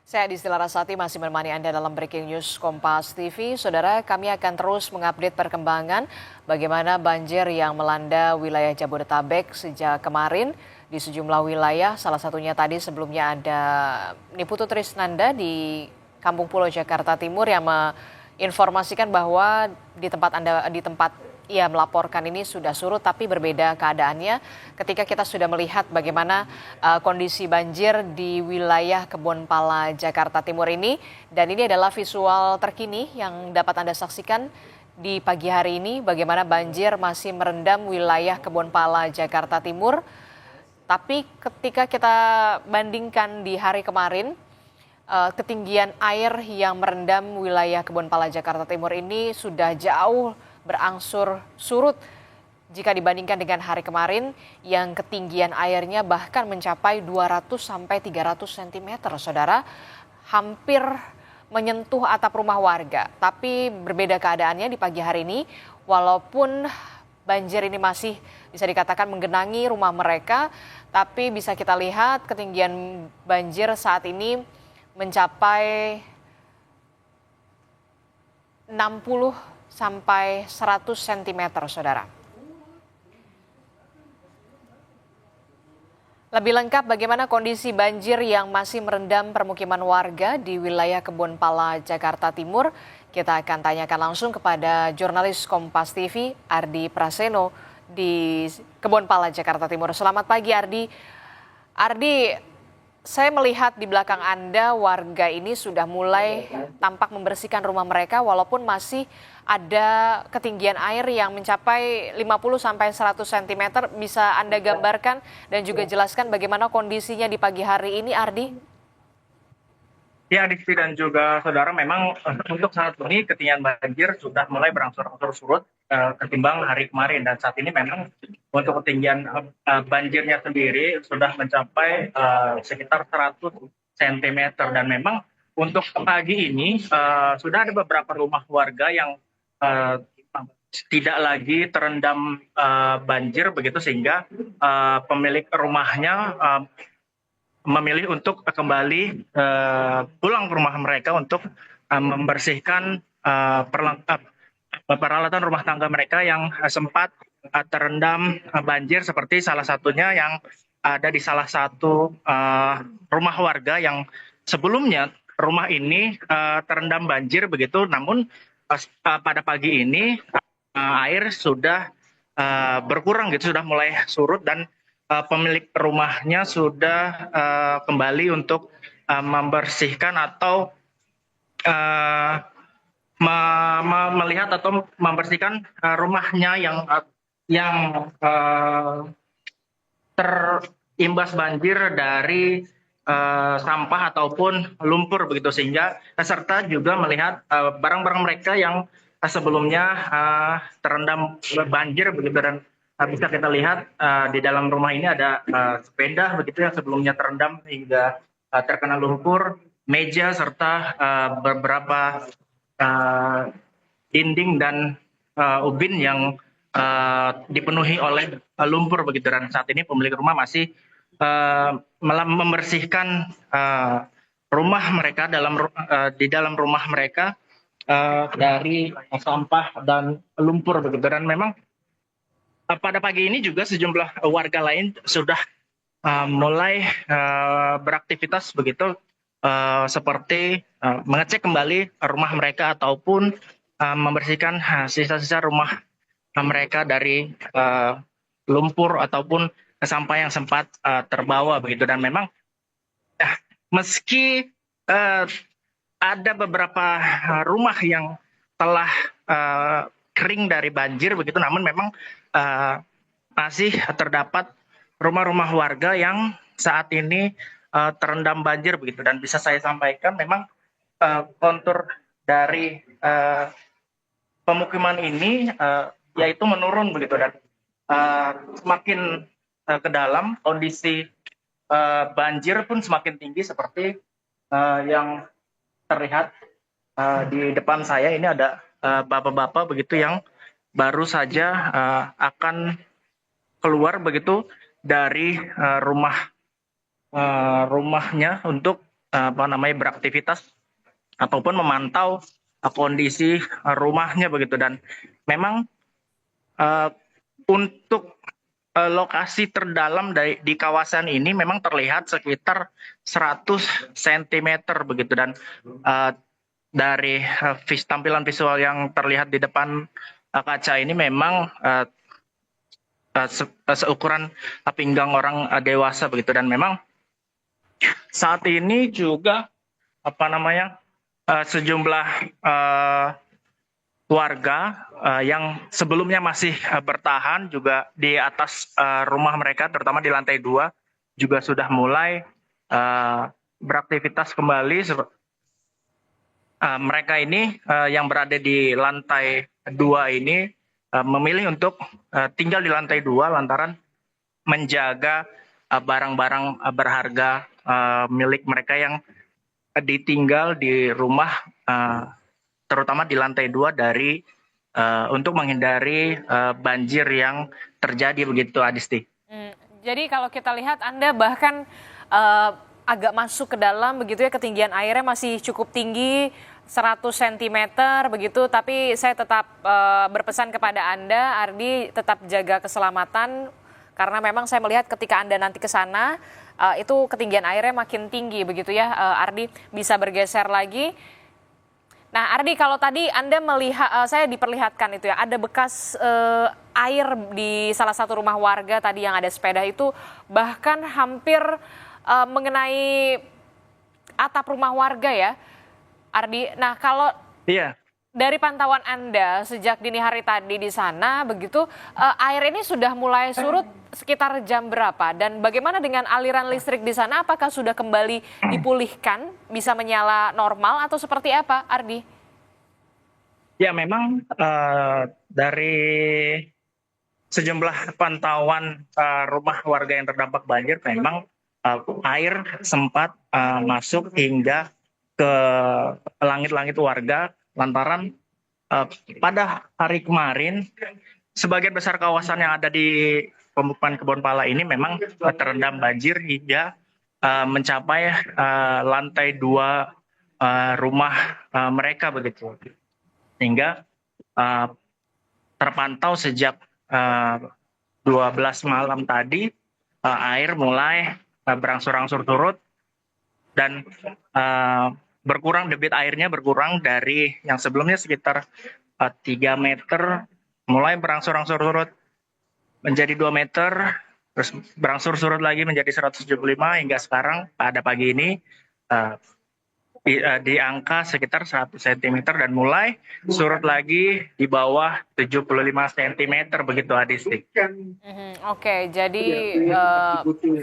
Saya Adisti Larasati masih menemani Anda dalam Breaking News Kompas TV. Saudara, kami akan terus mengupdate perkembangan bagaimana banjir yang melanda wilayah Jabodetabek sejak kemarin di sejumlah wilayah. Salah satunya tadi sebelumnya ada Niputu Trisnanda di Kampung Pulo Jakarta Timur yang menginformasikan bahwa di tempat ia melaporkan ini sudah surut, tapi berbeda keadaannya ketika kita sudah melihat bagaimana kondisi banjir di wilayah Kebonpala Jakarta Timur ini. Dan ini adalah visual terkini yang dapat Anda saksikan di pagi hari ini, bagaimana banjir masih merendam wilayah Kebonpala Jakarta Timur. Tapi ketika kita bandingkan di hari kemarin, ketinggian air yang merendam wilayah Kebonpala Jakarta Timur ini sudah jauh berangsur surut jika dibandingkan dengan hari kemarin yang ketinggian airnya bahkan mencapai 200 sampai 300 cm, Saudara, hampir menyentuh atap rumah warga. Tapi berbeda keadaannya di pagi hari ini, walaupun banjir ini masih bisa dikatakan menggenangi rumah mereka, tapi bisa kita lihat ketinggian banjir saat ini mencapai 60 sampai 100 cm, Saudara. Lebih lengkap bagaimana kondisi banjir yang masih merendam permukiman warga di wilayah Kebonpala, Jakarta Timur, kita akan tanyakan langsung kepada jurnalis Kompas TV, Ardi Praseno di Kebonpala, Jakarta Timur. Selamat pagi, Ardi. Ardi, saya melihat di belakang Anda warga ini sudah mulai tampak membersihkan rumah mereka walaupun masih ada ketinggian air yang mencapai 50 sampai 100 cm. Bisa Anda gambarkan dan juga jelaskan bagaimana kondisinya di pagi hari ini, Ardi? Ya, Adisti dan juga saudara, memang untuk saat ini ketinggian banjir sudah mulai berangsur-angsur surut ketimbang hari kemarin, dan saat ini memang untuk ketinggian banjirnya sendiri sudah mencapai sekitar 100 cm, dan memang untuk pagi ini sudah ada beberapa rumah warga yang uh, tidak lagi terendam banjir begitu, sehingga pemilik rumahnya memilih untuk kembali pulang ke rumah mereka untuk membersihkan peralatan rumah tangga mereka yang sempat terendam banjir, seperti salah satunya yang ada di salah satu rumah warga yang sebelumnya rumah ini terendam banjir begitu, namun pada pagi ini air sudah berkurang gitu, sudah mulai surut, dan pemilik rumahnya sudah kembali untuk membersihkan atau melihat atau membersihkan rumahnya yang terimbas banjir dari sampah ataupun lumpur begitu, sehingga serta juga melihat barang-barang mereka yang sebelumnya terendam banjir begitu, dan bisa kita lihat di dalam rumah ini ada sepeda begitu yang sebelumnya terendam hingga terkena lumpur, meja, serta beberapa dinding dan ubin yang dipenuhi oleh lumpur begitu, dan saat ini pemilik rumah masih membersihkan rumah mereka di dalam rumah mereka dari sampah dan lumpur begitu. Dan memang pada pagi ini juga sejumlah warga lain sudah mulai beraktivitas begitu, seperti mengecek kembali rumah mereka ataupun membersihkan sisa-sisa rumah mereka dari lumpur ataupun sampah yang sempat terbawa begitu. Dan memang meski ada beberapa rumah yang telah kering dari banjir begitu, namun memang masih terdapat rumah-rumah warga yang saat ini terendam banjir begitu. Dan bisa saya sampaikan, memang kontur dari pemukiman ini yaitu menurun begitu, dan semakin ke dalam kondisi banjir pun semakin tinggi, seperti yang terlihat di depan saya ini ada bapak-bapak begitu yang baru saja akan keluar begitu dari rumahnya untuk beraktivitas ataupun memantau kondisi rumahnya begitu. Dan memang untuk lokasi terdalam di kawasan ini memang terlihat sekitar 100 cm begitu. Dan dari tampilan visual yang terlihat di depan kaca ini memang seukuran pinggang orang dewasa begitu. Dan memang saat ini juga sejumlah warga yang sebelumnya masih bertahan juga di atas rumah mereka, terutama di lantai 2, juga sudah mulai beraktivitas kembali. Mereka ini yang berada di lantai 2 ini memilih untuk tinggal di lantai 2 lantaran menjaga barang-barang berharga milik mereka yang ditinggal di rumah, terutama di lantai 2 untuk menghindari banjir yang terjadi begitu, Adisti. Jadi kalau kita lihat Anda bahkan agak masuk ke dalam begitu ya, ketinggian airnya masih cukup tinggi 100 cm begitu, tapi saya tetap berpesan kepada Anda, Ardi, tetap jaga keselamatan karena memang saya melihat ketika Anda nanti ke sana itu ketinggian airnya makin tinggi begitu ya. Ardi bisa bergeser lagi. Nah, Ardi, kalau tadi Anda melihat, saya diperlihatkan itu ya, ada bekas air di salah satu rumah warga tadi yang ada sepeda itu, bahkan hampir mengenai atap rumah warga ya, Ardi. Nah, kalau dari pantauan Anda sejak dini hari tadi di sana, begitu air ini sudah mulai surut sekitar jam berapa? Dan bagaimana dengan aliran listrik di sana? Apakah sudah kembali dipulihkan, bisa menyala normal atau seperti apa, Ardi? Ya, memang dari sejumlah pantauan rumah warga yang terdampak banjir, memang air sempat masuk hingga ke langit-langit warga lantaran pada hari kemarin sebagian besar kawasan yang ada di pemukiman Kebon Pala ini memang terendam banjir hingga mencapai lantai 2 rumah mereka begitu. Sehingga terpantau sejak 12 malam tadi air mulai berangsur-angsur turut dan berkurang, debit airnya berkurang dari yang sebelumnya sekitar 3 meter, mulai berangsur-angsur turut menjadi 2 meter, terus berangsur surut lagi menjadi 175 hingga sekarang pada pagi ini di angka sekitar 100 cm dan mulai surut lagi di bawah 75 cm begitu, Adisti. Oke, jadi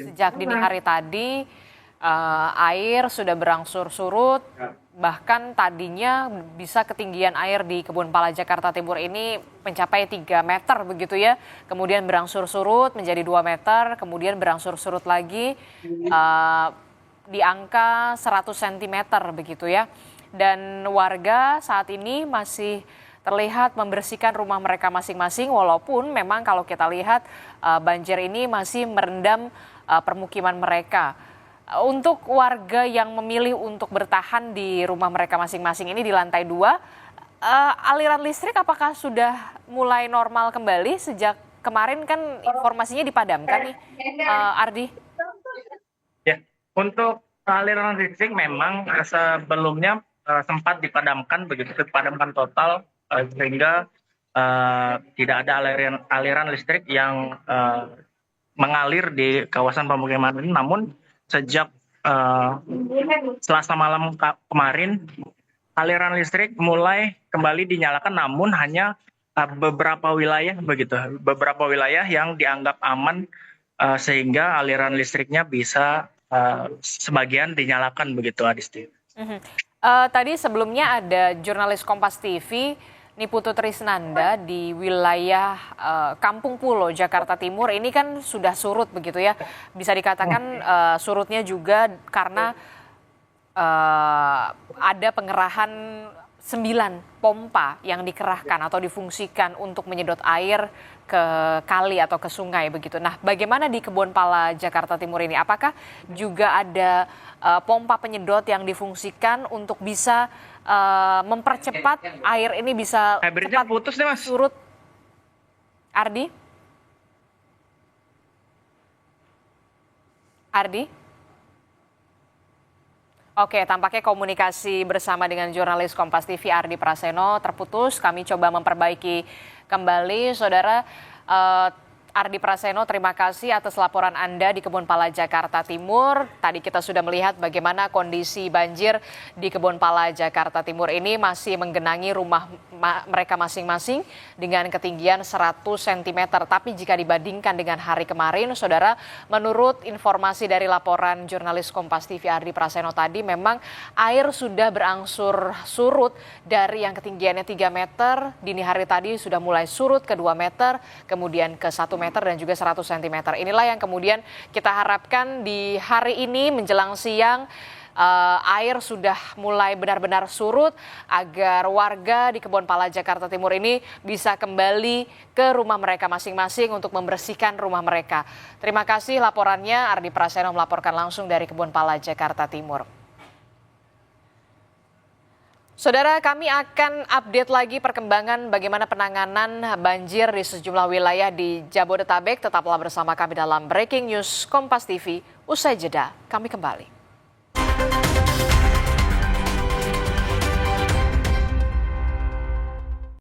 sejak dini hari tadi air sudah berangsur surut, bahkan tadinya bisa ketinggian air di Kebun Pala Jakarta Timur ini mencapai 3 meter begitu ya, kemudian berangsur surut menjadi 2 meter, kemudian berangsur surut lagi di angka 100 cm begitu ya. Dan warga saat ini masih terlihat membersihkan rumah mereka masing-masing, walaupun memang kalau kita lihat banjir ini masih merendam permukiman mereka. Untuk warga yang memilih untuk bertahan di rumah mereka masing-masing ini di lantai 2, aliran listrik apakah sudah mulai normal kembali? Sejak kemarin kan informasinya dipadamkan nih, Ardi. Ya, untuk aliran listrik memang sebelumnya sempat dipadamkan total sehingga tidak ada aliran listrik yang mengalir di kawasan pemukiman ini. Namun sejak Selasa malam kemarin aliran listrik mulai kembali dinyalakan, namun hanya beberapa wilayah yang dianggap aman sehingga aliran listriknya bisa sebagian dinyalakan begitu, Adisti. Tadi sebelumnya ada jurnalis Kompas TV Niputu Trisnanda di wilayah Kampung Pulo, Jakarta Timur. Ini kan sudah surut begitu ya. Bisa dikatakan surutnya juga karena ada pengerahan 9 pompa yang dikerahkan atau difungsikan untuk menyedot air ke kali atau ke sungai begitu. Nah, bagaimana di Kebonpala Jakarta Timur ini? Apakah juga ada pompa penyedot yang difungsikan untuk bisa mempercepat air ini bisa Hybridnya cepat putus deh, Mas. surut? Ardi? Ardi? Oke, tampaknya komunikasi bersama dengan jurnalis Kompas TV Ardi Praseno terputus. Kami coba memperbaiki kembali, saudara. Ardi Praseno, terima kasih atas laporan Anda di Kebonpala Jakarta Timur. Tadi kita sudah melihat bagaimana kondisi banjir di Kebonpala Jakarta Timur ini masih menggenangi rumah mereka masing-masing dengan ketinggian 100 cm. Tapi jika dibandingkan dengan hari kemarin, saudara, menurut informasi dari laporan jurnalis Kompas TV Ardi Praseno tadi, memang air sudah berangsur surut dari yang ketinggiannya 3 meter. Dini hari tadi sudah mulai surut ke 2 meter, kemudian ke 1 meter dan juga 100 cm. Inilah yang kemudian kita harapkan di hari ini menjelang siang air sudah mulai benar-benar surut agar warga di Kebonpala Jakarta Timur ini bisa kembali ke rumah mereka masing-masing untuk membersihkan rumah mereka. Terima kasih laporannya, Ardi Praseno melaporkan langsung dari Kebonpala Jakarta Timur. Saudara, kami akan update lagi perkembangan bagaimana penanganan banjir di sejumlah wilayah di Jabodetabek. Tetaplah bersama kami dalam Breaking News Kompas TV. Usai jeda, kami kembali.